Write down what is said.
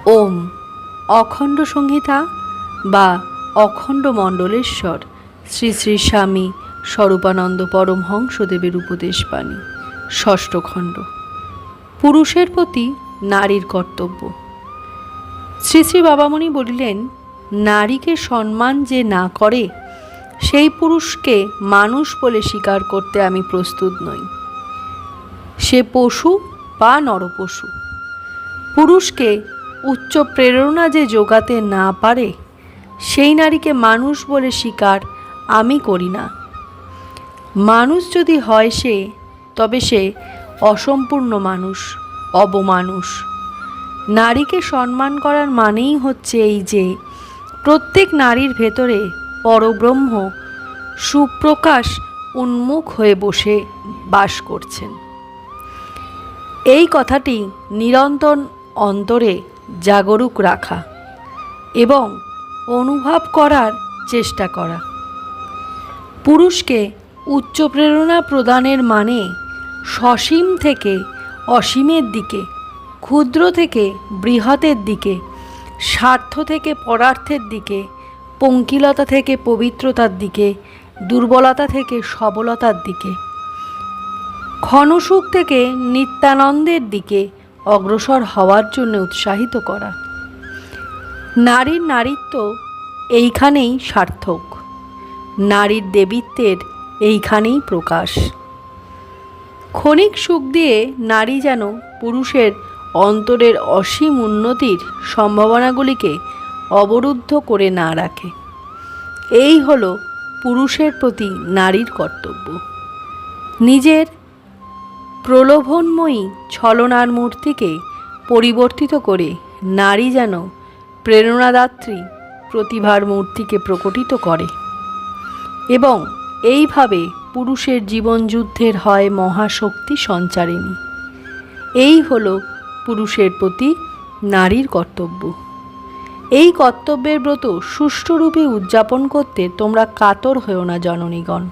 ওম অখণ্ড সংহিতা বা অখণ্ড মণ্ডলেশ্বর শ্রী শ্রী স্বামী স্বরূপানন্দ পরমহংসদেবের উপদেশবাণী, ষষ্ঠ খণ্ড। পুরুষের প্রতি নারীর কর্তব্য। শ্রী শ্রী বাবামণি বলিলেন, নারীকে সম্মান যে না করে সেই পুরুষকে মানুষ বলে স্বীকার করতে আমি প্রস্তুত নই। সে পশু বা নরপশু। পুরুষকে উচ্চ প্রেরণা যে যোগাতে না পারে সেই নারীকে মানুষ বলে স্বীকার আমি করি না। মানুষ যদি হয় সে, তবে সে অসম্পূর্ণ মানুষ, অবমানুষ। নারীকে সম্মান করার মানেই হচ্ছে এই যে প্রত্যেক নারীর ভেতরে পরব্রহ্ম সুপ্রকাশ উন্মুখ হয়ে বসে বাস করছেন। এই কথাটি নিরন্তর অন্তরে জাগরুক রাখা এবং অনুভব করার চেষ্টা করা। পুরুষকে উচ্চ প্রেরণা প্রদানের মানে সসীম থেকে অসীমের দিকে, ক্ষুদ্র থেকে বৃহতের দিকে, স্বার্থ থেকে পরার্থের দিকে, পঙ্কিলতা থেকে পবিত্রতার দিকে, দুর্বলতা থেকে সবলতার দিকে, ক্ষণসুখ থেকে নিত্যানন্দের দিকে অগ্রসর হওয়ার জন্য উৎসাহিত করা। নারীর নারীত্ব এইখানেই সার্থক, নারীর দেবীত্বের এইখানেই প্রকাশ। ক্ষণিক সুখ দিয়ে নারী যেন পুরুষের অন্তরের অসীম উন্নতির সম্ভাবনাগুলিকে অবরুদ্ধ করে না রাখে। এই হল পুরুষের প্রতি নারীর কর্তব্য। নিজের প্রলোভনময়ী ছলনার মূর্তিকে পরিবর্তিত করে নারী যেন প্রেরণাদাত্রী প্রতিভার মূর্তিকে প্রকটিত করে এবং এইভাবে পুরুষের জীবনযুদ্ধের হয় মহাশক্তি সঞ্চারিণী। এই হল পুরুষের প্রতি নারীর কর্তব্য। এই কর্তব্যের ব্রত সুষ্ঠুরূপে উদযাপন করতে তোমরা কাতর হও না জননীগণ।